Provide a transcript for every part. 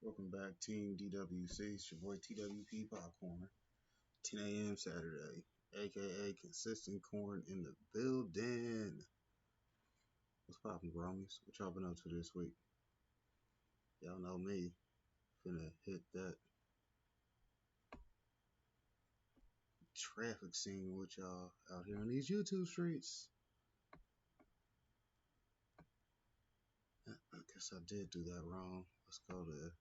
Welcome back, Team DWC. It's your boy TWP Popcorn. 10 a.m. Saturday, aka Consistent Corn in the building. What's poppin', Gromies? What y'all been up to this week? Y'all know me. Finna hit that traffic scene with y'all out here on these YouTube streets. I guess I did do that wrong. Let's go to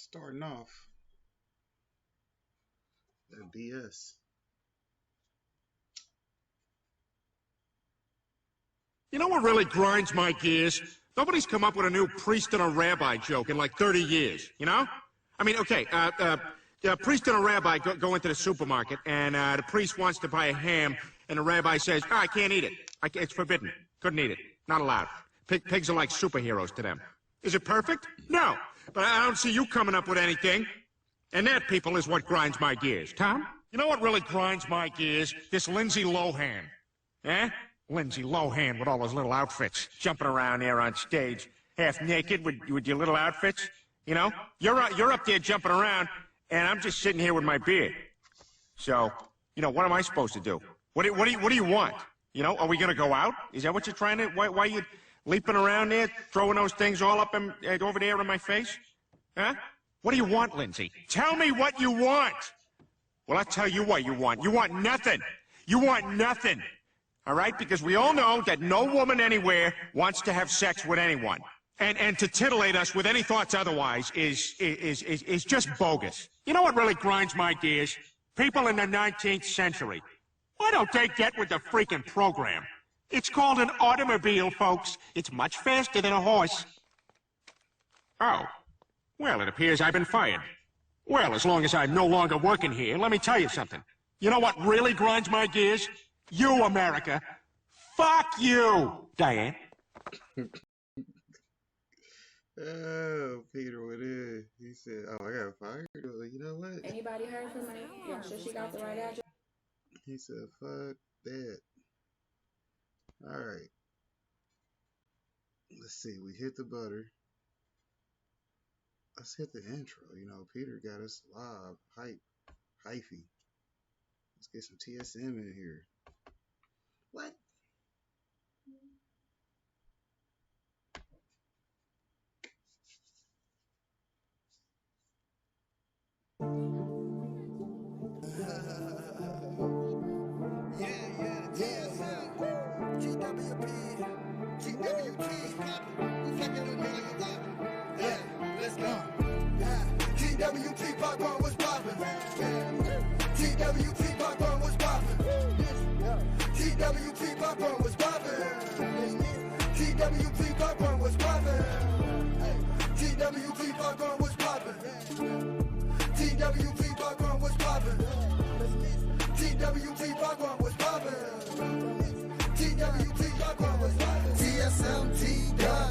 starting off that BS. You know what really grinds my gears? Nobody's come up with a new priest and a rabbi joke in like 30 years, you know? I mean, okay, a priest and a rabbi go into the supermarket, and the priest wants to buy a ham, and the rabbi says, oh, I can't eat it. It's forbidden. Couldn't eat it. Not allowed. Pigs are like superheroes to them. Is it perfect? No. But I don't see you coming up with anything. And that, people, is what grinds my gears. Tom? You know what really grinds my gears? This Lindsay Lohan. Eh? Lindsay Lohan with all those little outfits, jumping around there on stage, half naked with your little outfits. You know, you're up there jumping around, and I'm just sitting here with my beard. So, you know, what am I supposed to do? What do you want? You know, are we gonna go out? Is that what you're trying to? Why are you leaping around there, throwing those things all up over there in my face? Huh? What do you want, Lindsay? Tell me what you want. Well, I'll tell you what you want. You want nothing. You want nothing. All right? Because we all know that no woman anywhere wants to have sex with anyone. And to titillate us with any thoughts otherwise is just bogus. You know what really grinds my gears? People in the 19th century. Why don't they get with the freaking program? It's called an automobile, folks. It's much faster than a horse. Oh. Well, it appears I've been fired. Well, as long as I'm no longer working here, let me tell you something. You know what really grinds my gears? You, America. Fuck you, Diane. Oh, Peter went in. He said, oh, I got fired. You know what? Anybody heard from her? Y'all sure she got the right address? He said, fuck that. All right. Let's see. We hit the butter. Let's hit the intro. You know, Peter got us live, hyphy. Let's get some TSM in here. What? TWP popcorn was poppin'. TWP popcorn was poppin'. TWP popcorn was poppin'. TWP popcorn was poppin'. TWP popcorn was poppin'. TWP popcorn was poppin'. TWP popcorn was poppin'. TWP popcorn was poppin'. TSMT,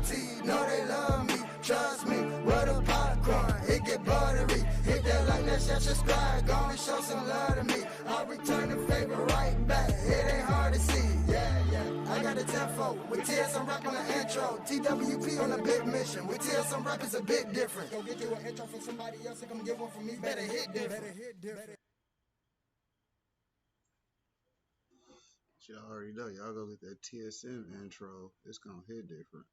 T, know they love me. Trust me, what a popcorn, it get buttery. Hit that like, that shit, subscribe, gonna show some love to me. I'll return the favor right back, it ain't hard to see. Yeah, I got a tempo, with TSM rap on the intro. TWP on a big mission, with TSM rap is a bit different. Go get you an intro from somebody else, and come get one from me, better hit different. Y'all already know, y'all go get that TSM intro, it's gonna hit different.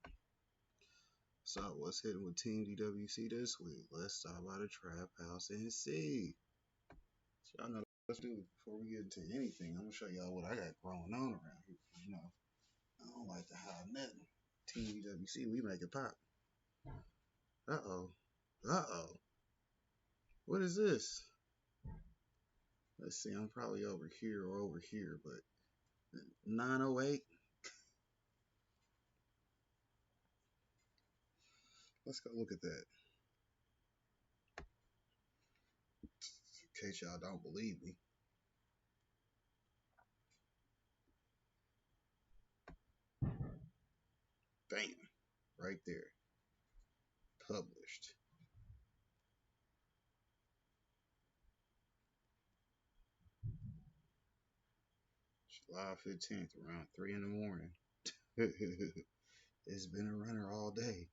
So, what's hitting with Team DWC this week? Let's talk about a trap house and see. So, y'all know, let's do it before we get into anything. I'm gonna show y'all what I got going on around here. You know, I don't like to hide nothing. Team DWC, we make it pop. Uh-oh. What is this? Let's see, I'm probably over here or over here, but 908. Let's go look at that. In case y'all don't believe me. Bam. Right there. Published. July 15th, around 3 in the morning. It's been a runner all day.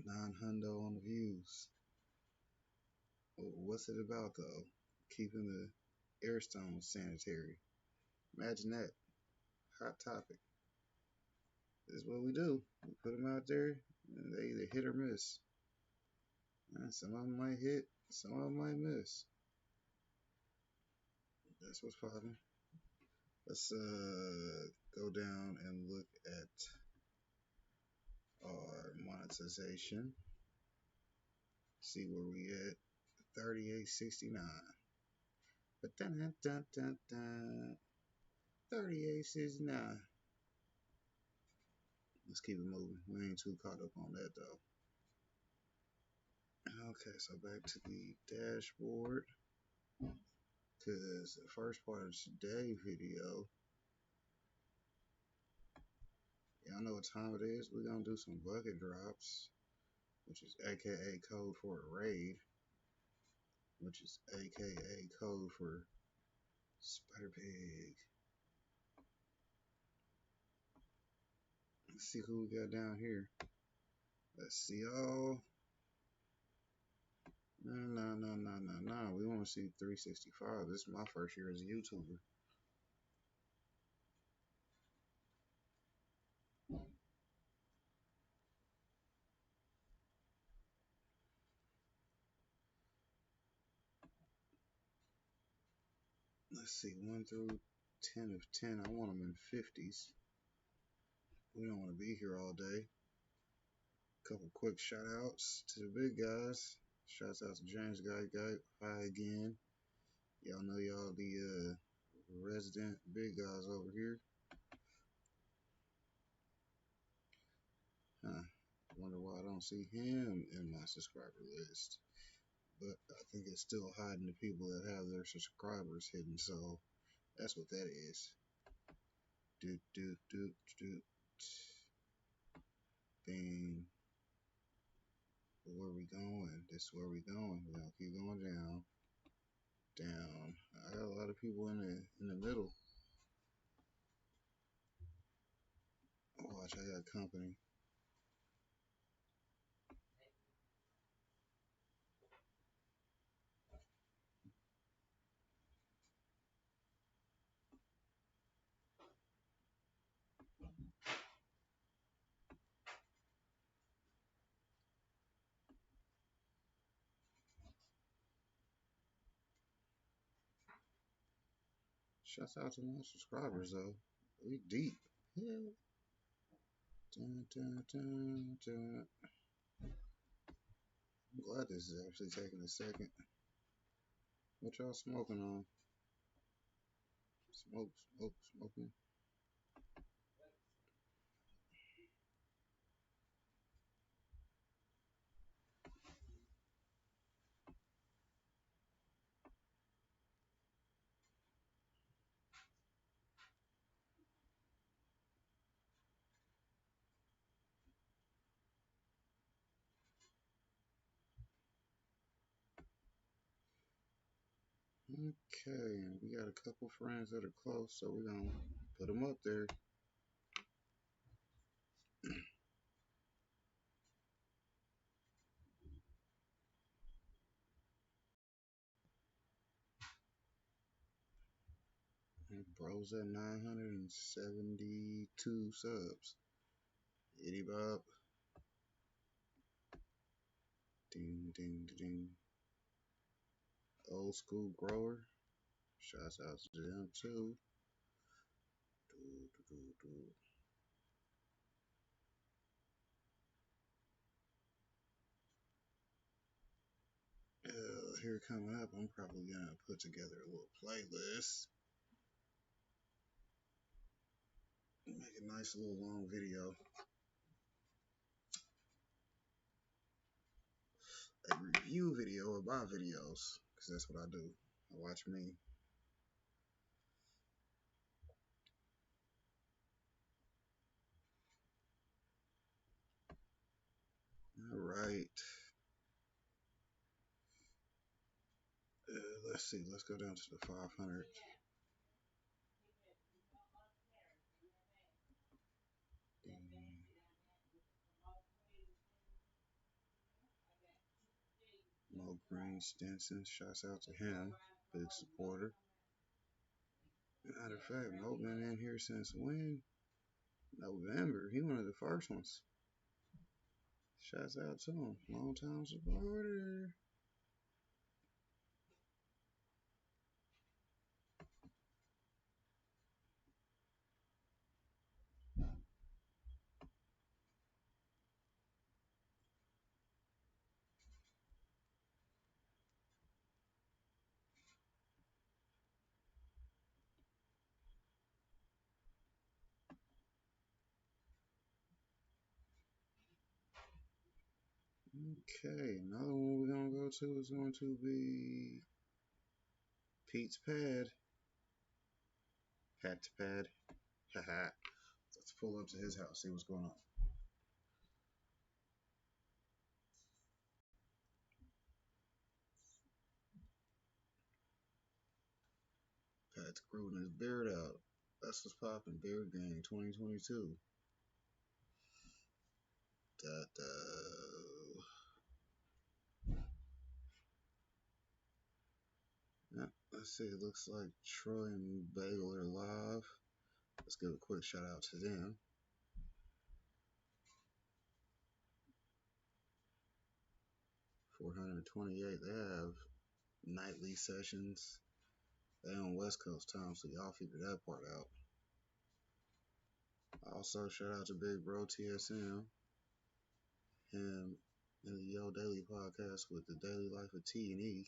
900 on the views. What's it about though? Keeping the air stones sanitary. Imagine that. Hot topic. This is what we do. We put them out there, and they either hit or miss. Some of them might hit, some of them might miss. That's what's popping. Let's go down and look at our monetization. See where we at. 38.69. But dun dun dun dun. 38.69. Let's keep it moving. We ain't too caught up on that though. Okay, so back to the dashboard. Because the first part of today's video, y'all know what time it is. We're going to do some bucket drops, which is aka code for a raid, which is aka code for Spider Pig. Let's see who we got down here. Let's see. Oh, no. We want to see 365. This is my first year as a YouTuber. Let's see. 1 through 10 of 10. I want them in 50s. We don't want to be here all day. Couple quick shout outs to the big guys. Shouts out to James Guy. Hi again. Y'all know y'all the resident big guys over here. Huh. Wonder why I don't see him in my subscriber list. But I think it's still hiding the people that have their subscribers hidden, so that's what that is. Doot. Bing. Where we going? This is where we going. We're gonna keep going down. I got a lot of people in the middle. Watch, I got company. Shouts out to my subscribers though. We deep. Yeah. Dun. I'm glad this is actually taking a second. What y'all smoking on? Smoking. Okay, we got a couple friends that are close, so we're gonna put them up there. Bro's at 972 subs. Itty Bob. Ding. Old school grower. Shouts out to them too. Here coming up, I'm probably gonna put together a little playlist. Make a nice little long video. a review video of my videos, because that's what I do. I watch me. All right. Let's see. Let's go down to the 500. Mo Green Stinson, shouts out to him, big supporter. Matter of fact, Mo been in here since when? November. He one of the first ones. Shouts out to him, long time supporter. Okay, another one we're gonna go to is going to be Pete's Pad. Pat's Pad. Haha. Let's pull up to his house, see what's going on. Pat's growing his beard out. That's what's popping. Beard Gang 2022. Yeah, let's see. It looks like Troy and Bagel are live. Let's give a quick shout out to them. $428. They have nightly sessions. They on West Coast time, so y'all figure that part out. Also, shout out to Big Bro TSM, him in the Yo Daily podcast with the Daily Life of T&E.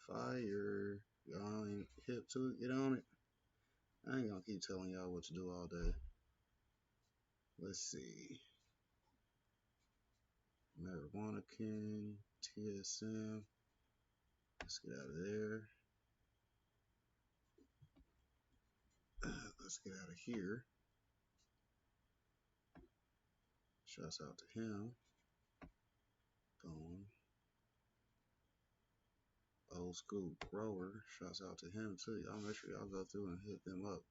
Fire. Y'all ain't hip to it, get on it. I ain't gonna keep telling y'all what to do all day. Let's see. Marijuana King, TSM. Let's get out of there. Let's get out of here. Shouts out to him. Boom. Old School Grower. Shouts out to him too. Y'all make sure y'all go through and hit them up.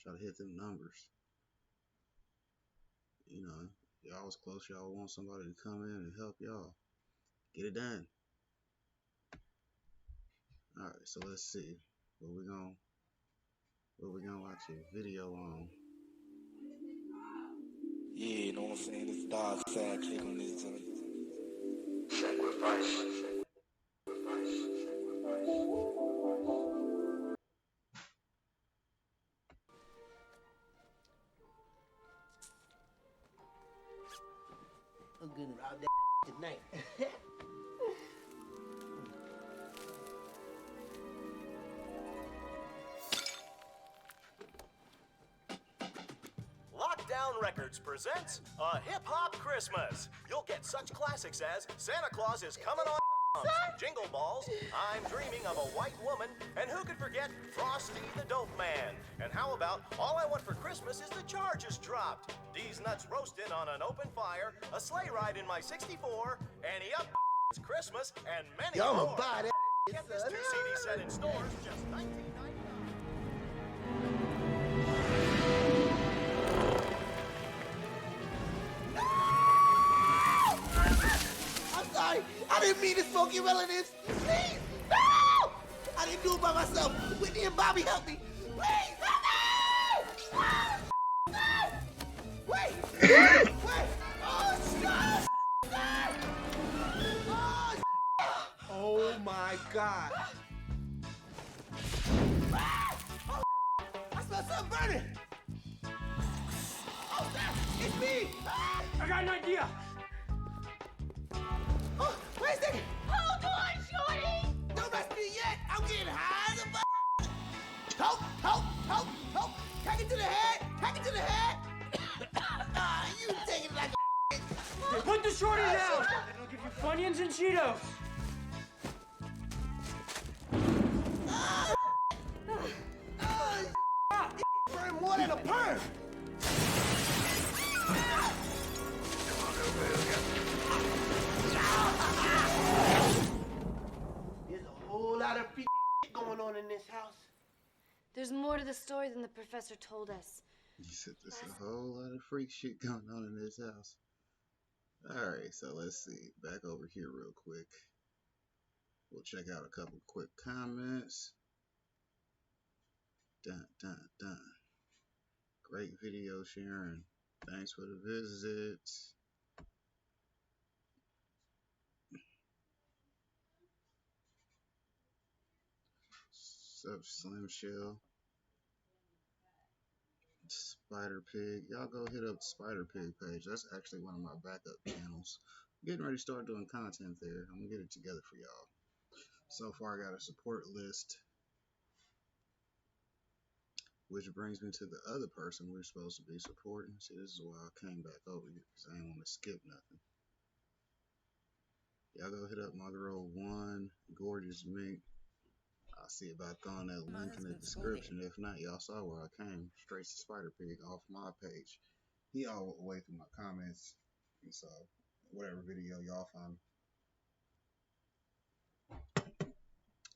Try to hit them numbers. You know, y'all was close. Y'all want somebody to come in and help y'all. Get it done. Alright, so let's see. What we gonna watch a video on. Yeah, you know what I'm saying? It's Dog Sad Kid on this joint. Sacrifice. I'm gonna rob that tonight. Lockdown Records presents a hip-hop Christmas. You'll get such classics as Santa Claus is Coming on, Jingle Balls, I'm Dreaming of a White Woman, and who could forget Frosty the Dope Man? And how about All I Want for Christmas is the Charges Dropped, These Nuts Roasted on an Open Fire, A Sleigh Ride in My 64, Annie Up, It's Christmas, and many Yo, more. buy that. Get this 2-CD set in stores just $19.99. I'm sorry. I didn't mean to smoke your relatives. Please, no! I didn't do it by myself. Whitney and Bobby help me. Please, help me! Wait! Wait! Oh, stop! Oh, my God. Oh, I smell something burning. Oh, it's me. I got an idea! Oh, wait a second. Hold on, Shorty! Don't rush me yet. I'm getting high as a b****. Help, help, help, help. Take it to the head. Take it to the head. You taking it like a Put the shorty down! And I'll give you Funyuns and Cheetos. Burn more than a perm. There's a whole lot of freak going on in this house. There's more to the story than the professor told us. You said there's a whole lot of freak shit going on in this house. Alright, so let's see. Back over here real quick. We'll check out a couple quick comments. Dun, dun, dun. Great video sharing. Thanks for the visit. Sup, Slim Shell. Spider Pig. Y'all go hit up the Spider Pig page. That's actually one of my backup channels. I'm getting ready to start doing content there. I'm gonna get it together for y'all. So far, I got a support list, which brings me to the other person we're supposed to be supporting. See, this is why I came back over here, because I didn't want to skip nothing. Y'all go hit up my girl One Gorgeous Mink. I'll see about throwing that link in the description. If not, y'all saw where I came straight to Spider Pig off my page. He all the way through my comments. And so, whatever video y'all find.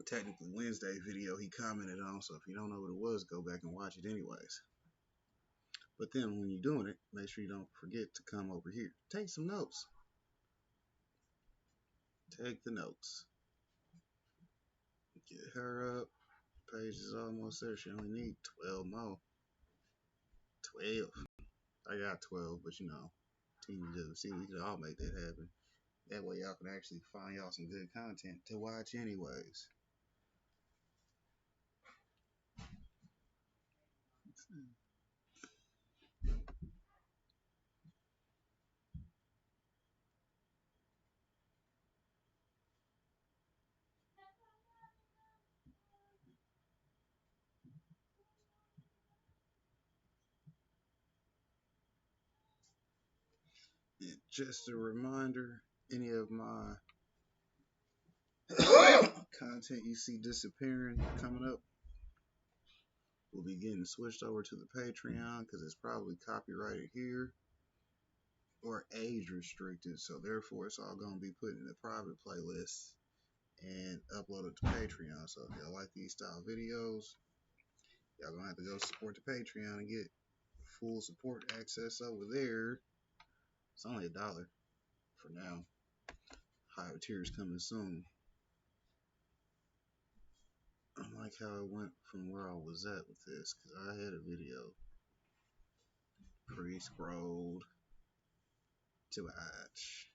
Technically Wednesday video he commented on, so if you don't know what it was, go back and watch it anyways. But then when you're doing it, make sure you don't forget to come over here. Take some notes. Take the notes. Get her up. Page is almost there. She only need 12 more. 12. I got 12, but you know, TWC, we could all make that happen. That way y'all can actually find y'all some good content to watch anyways. And just a reminder, any of my content you see disappearing coming up will be getting switched over to the Patreon because it's probably copyrighted here or age restricted, so therefore it's all going to be put in the private playlist and uploaded to Patreon. So if y'all like these style videos, y'all gonna have to go support the Patreon and get full support access over there. It's only $1 for now. Higher tiers coming soon. I like how it went from where I was at with this, because I had a video pre-scrolled to watch.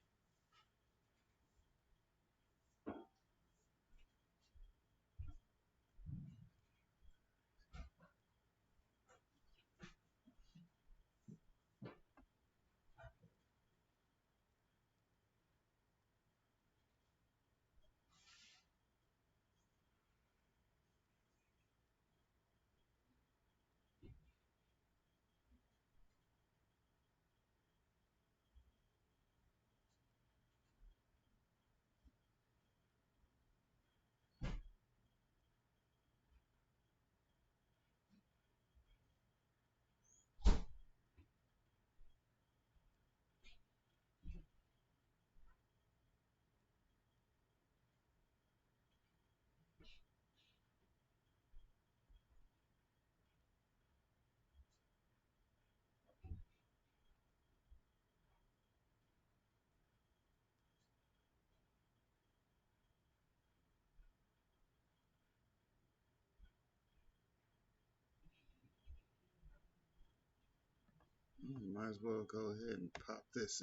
Might as well go ahead and pop this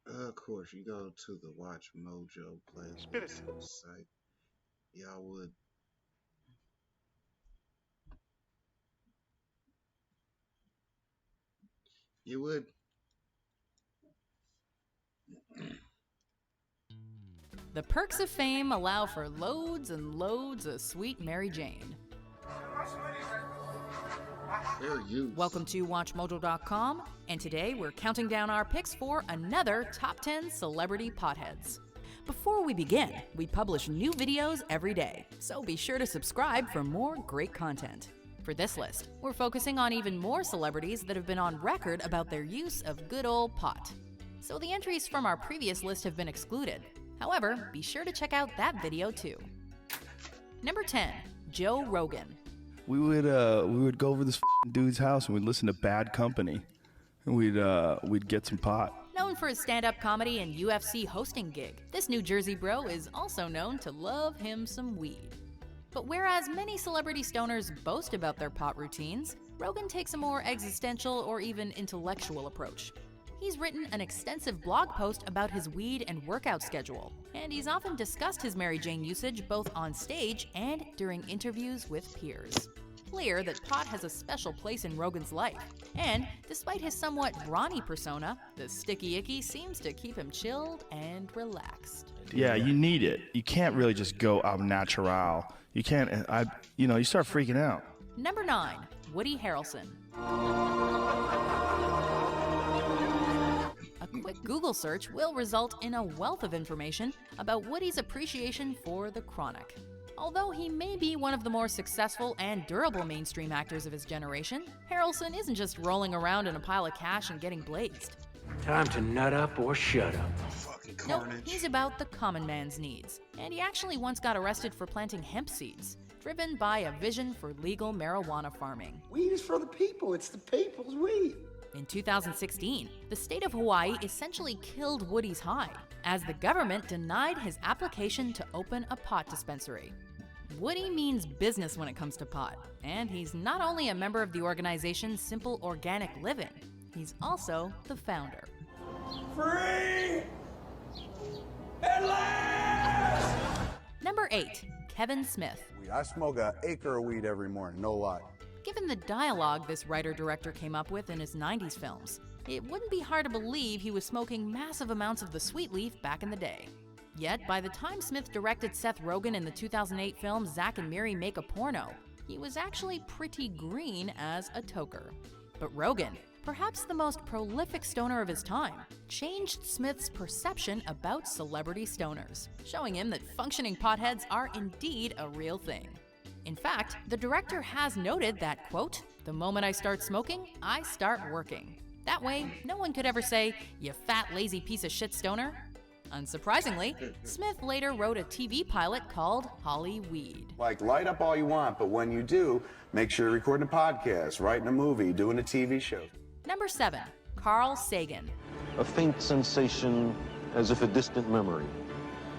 in. Of course, you go to the Watch Mojo playlist site. Y'all would. You would. The perks of fame allow for loads and loads of sweet Mary Jane. Fair use. Welcome to WatchMojo.com, and today we're counting down our picks for another Top 10 Celebrity Potheads. Before we begin, we publish new videos every day, so be sure to subscribe for more great content. For this list, we're focusing on even more celebrities that have been on record about their use of good old pot. So the entries from our previous list have been excluded. However, be sure to check out that video too. Number 10, Joe Rogan. We would go over this dude's house and we'd listen to Bad Company, and we'd get some pot. Known for his stand-up comedy and UFC hosting gig, this New Jersey bro is also known to love him some weed. But whereas many celebrity stoners boast about their pot routines, Rogan takes a more existential or even intellectual approach. He's written an extensive blog post about his weed and workout schedule, and he's often discussed his Mary Jane usage both on stage and during interviews with peers. Clear that pot has a special place in Rogan's life, and despite his somewhat brawny persona, the sticky icky seems to keep him chilled and relaxed. Yeah, you need it. You can't really just go au natural. You can't, you start freaking out. Number 9, Woody Harrelson. A quick Google search will result in a wealth of information about Woody's appreciation for the chronic. Although he may be one of the more successful and durable mainstream actors of his generation, Harrelson isn't just rolling around in a pile of cash and getting blazed. Time to nut up or shut up. No, he's about the common man's needs, and he actually once got arrested for planting hemp seeds, driven by a vision for legal marijuana farming. Weed is for the people. It's the people's weed. In 2016, the state of Hawaii essentially killed Woody's high, as the government denied his application to open a pot dispensary. Woody means business when it comes to pot, and he's not only a member of the organization Simple Organic Living, he's also the founder. Free! At last! Number 8, Kevin Smith. I smoke an acre of weed every morning, no lie. Given the dialogue this writer-director came up with in his 90s films, it wouldn't be hard to believe he was smoking massive amounts of the sweet leaf back in the day. Yet, by the time Smith directed Seth Rogen in the 2008 film Zack and Miri Make a Porno, he was actually pretty green as a toker. But Rogen, perhaps the most prolific stoner of his time, changed Smith's perception about celebrity stoners, showing him that functioning potheads are indeed a real thing. In fact, the director has noted that, quote, "The moment I start smoking, I start working. That way, no one could ever say, 'You fat, lazy piece of shit stoner.'" Unsurprisingly, Smith later wrote a TV pilot called Holly Weed. Like, light up all you want, but when you do, make sure you're recording a podcast, writing a movie, doing a TV show. Number 7, Carl Sagan. A faint sensation, as if a distant memory,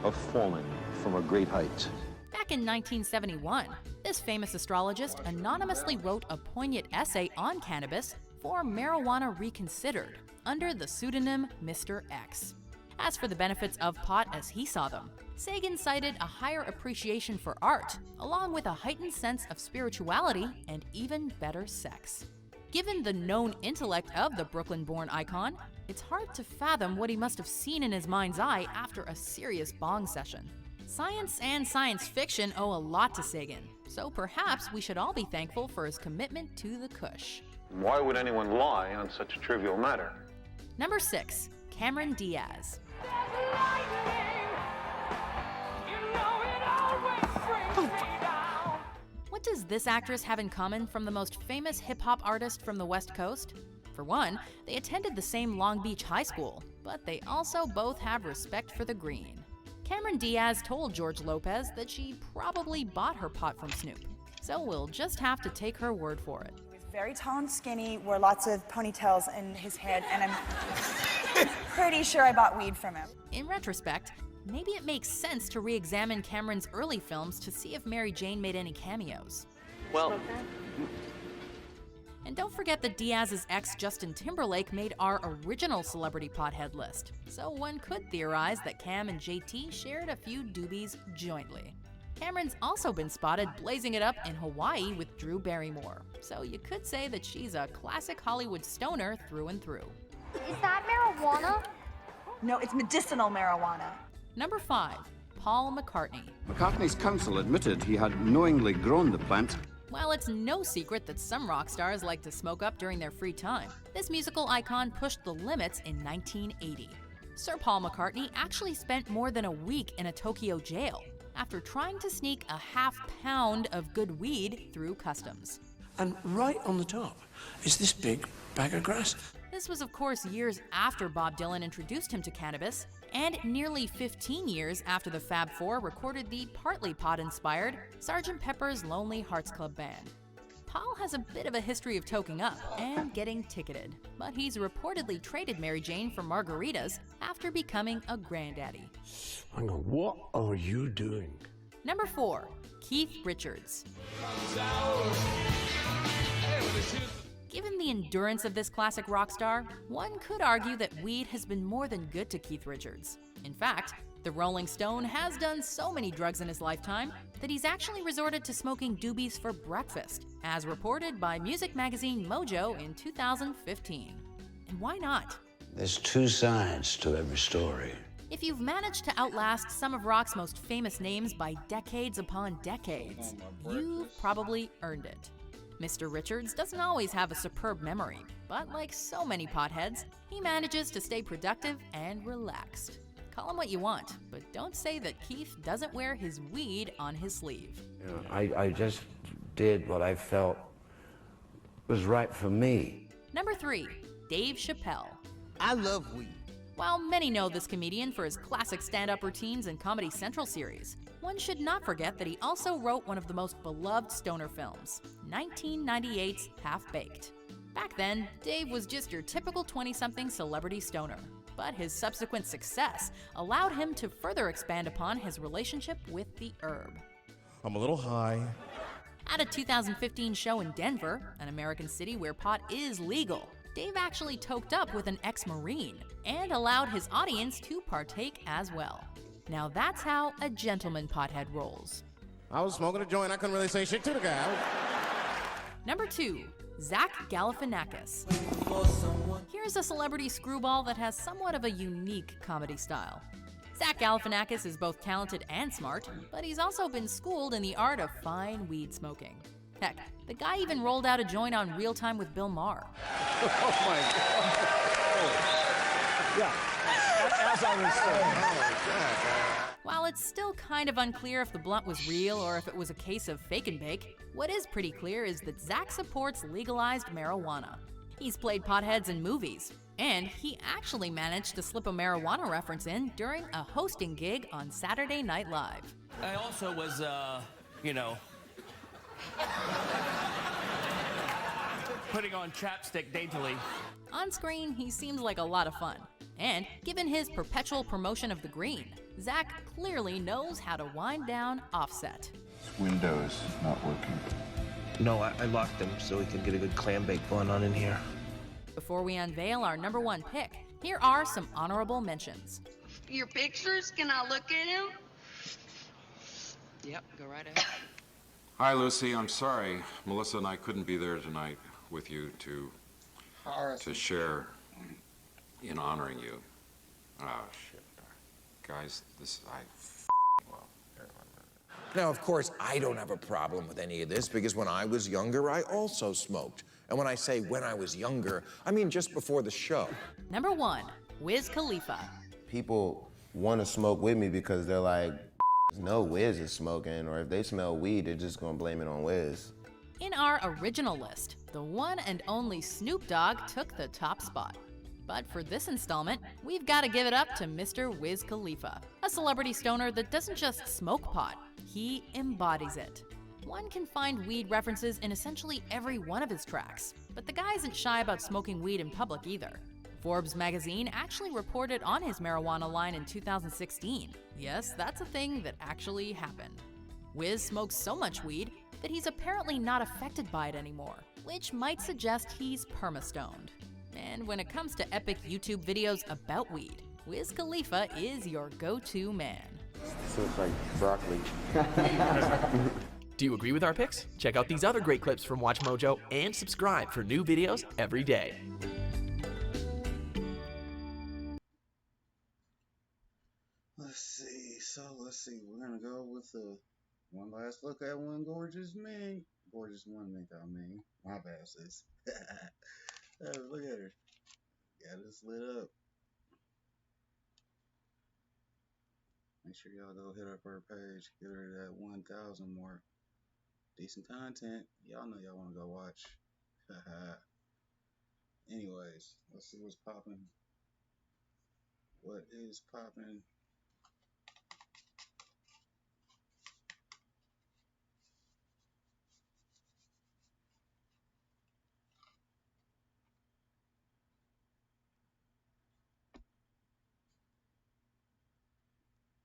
of falling from a great height. Back in 1971, this famous astrologist anonymously wrote a poignant essay on cannabis for Marijuana Reconsidered under the pseudonym Mr. X. As for the benefits of pot as he saw them, Sagan cited a higher appreciation for art, along with a heightened sense of spirituality and even better sex. Given the known intellect of the Brooklyn-born icon, it's hard to fathom what he must have seen in his mind's eye after a serious bong session. Science and science fiction owe a lot to Sagan, so perhaps we should all be thankful for his commitment to the kush. Why would anyone lie on such a trivial matter? Number 6, Cameron Diaz. What does this actress have in common from the most famous hip-hop artist from the West Coast? For one, they attended the same Long Beach high school, but they also both have respect for the green. Cameron Diaz told George Lopez that she probably bought her pot from Snoop, so we'll just have to take her word for it. He was very tall and skinny, wore lots of ponytails in his head, and I'm pretty sure I bought weed from him. In retrospect, maybe it makes sense to re-examine Cameron's early films to see if Mary Jane made any cameos. Well, and don't forget that Diaz's ex Justin Timberlake made our original celebrity pothead list, so one could theorize that Cam and JT shared a few doobies jointly. Cameron's also been spotted blazing it up in Hawaii with Drew Barrymore, so you could say that she's a classic Hollywood stoner through and through. Is that marijuana? No, it's medicinal marijuana. Number 5, Paul McCartney. McCartney's counsel admitted he had knowingly grown the plant While it's no secret that some rock stars like to smoke up during their free time, this musical icon pushed the limits in 1980. Sir Paul McCartney actually spent more than a week in a Tokyo jail after trying to sneak a half pound of good weed through customs. And right on the top is this big bag of grass. This was, of course, years after Bob Dylan introduced him to cannabis, and nearly 15 years after the Fab Four recorded the partly pot-inspired Sgt. Pepper's Lonely Hearts Club Band. Paul has a bit of a history of toking up and getting ticketed, but he's reportedly traded Mary Jane for margaritas after becoming a granddaddy. Hang on, what are you doing? Number 4, Keith Richards. Given the endurance of this classic rock star, one could argue that weed has been more than good to Keith Richards. In fact, the Rolling Stone has done so many drugs in his lifetime that he's actually resorted to smoking doobies for breakfast, as reported by music magazine Mojo in 2015. And why not? There's two sides to every story. If you've managed to outlast some of rock's most famous names by decades upon decades, you've probably earned it. Mr. Richards doesn't always have a superb memory, but like so many potheads, he manages to stay productive and relaxed. Call him what you want, but don't say that Keith doesn't wear his weed on his sleeve. You know, I just did what I felt was right for me. Number 3, Dave Chappelle. I love weed. While many know this comedian for his classic stand-up routines and Comedy Central series, one should not forget that he also wrote one of the most beloved stoner films, 1998's Half-Baked. Back then, Dave was just your typical 20-something celebrity stoner, but his subsequent success allowed him to further expand upon his relationship with the herb. I'm a little high. At a 2015 show in Denver, an American city where pot is legal, Dave actually toked up with an ex-Marine and allowed his audience to partake as well. Now that's how a gentleman pothead rolls. I was smoking a joint. I couldn't really say shit to the guy. Number 2, Zach Galifianakis. Here's a celebrity screwball that has somewhat of a unique comedy style. Zach Galifianakis is both talented and smart, but he's also been schooled in the art of fine weed smoking. Heck, the guy even rolled out a joint on Real Time with Bill Maher. Oh my God. Oh. Yeah, as I was saying. While it's still kind of unclear if the blunt was real or if it was a case of fake and bake, what is pretty clear is that Zach supports legalized marijuana. He's played potheads in movies, and he actually managed to slip a marijuana reference in during a hosting gig on Saturday Night Live. I also was, putting on chapstick daintily. On screen, he seems like a lot of fun. And given his perpetual promotion of the green, Zach clearly knows how to wind down Offset. Windows not working. No, I locked them so we can get a good clam bake going on in here. Before we unveil our number 1 pick, here are some honorable mentions. Your pictures, can I look at them? Yep, go right ahead. Hi, Lucy. I'm sorry. Melissa and I couldn't be there tonight with you to share in honoring you. Oh, shit. Guys, Now, of course, I don't have a problem with any of this because when I was younger, I also smoked. And when I say when I was younger, I mean just before the show. Number 1, Wiz Khalifa. People want to smoke with me because they're like, no, Wiz is smoking, or if they smell weed, they're just gonna blame it on Wiz. In our original list, the one and only Snoop Dogg took the top spot. But for this installment, we've got to give it up to Mr. Wiz Khalifa, a celebrity stoner that doesn't just smoke pot, he embodies it. One can find weed references in essentially every one of his tracks, but the guy isn't shy about smoking weed in public either. Forbes magazine actually reported on his marijuana line in 2016. Yes, that's a thing that actually happened. Wiz smokes so much weed that he's apparently not affected by it anymore, which might suggest he's perma-stoned. And when it comes to epic YouTube videos about weed, Wiz Khalifa is your go-to man. This looks like broccoli. Do you agree with our picks? Check out these other great clips from Watch Mojo and subscribe for new videos every day. Let's see. We're gonna go with one last look at one gorgeous man. gorgeous woman, I mean. My bad, sis. Look at her. Got it lit up. Make sure y'all go hit up her page. Get her to that 1,000 mark. Decent content. Y'all know y'all want to go watch. Anyways, let's see what's popping. What is popping?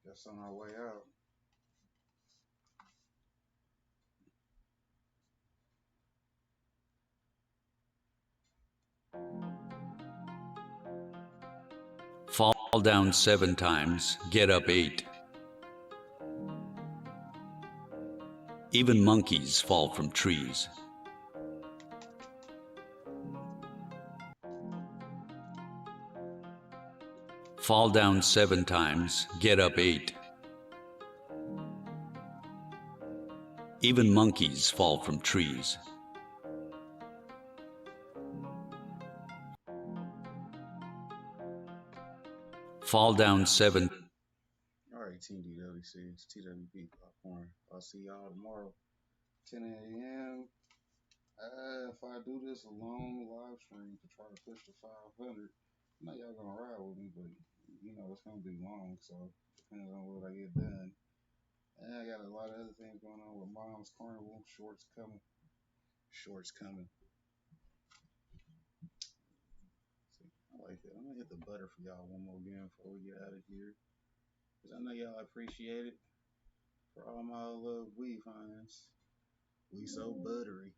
Just on our way out. Fall down 7 times, get up 8. Even monkeys fall from trees. Fall down 7 times, get up 8. Even monkeys fall from trees. Fall down 7. Alright, Team DWC, it's TWP Popcorn. I'll see y'all tomorrow, 10 a.m. If I do this a long live stream to try to push to 500, I know y'all gonna ride with me, but you know it's gonna be long, so depends on what I get done. And I got a lot of other things going on with Mom's Carnival, shorts coming. See, I like that. I'm gonna hit the butter for y'all one more again before we get out of here, because I know y'all appreciate it. For all my love weed fans, we so buttery.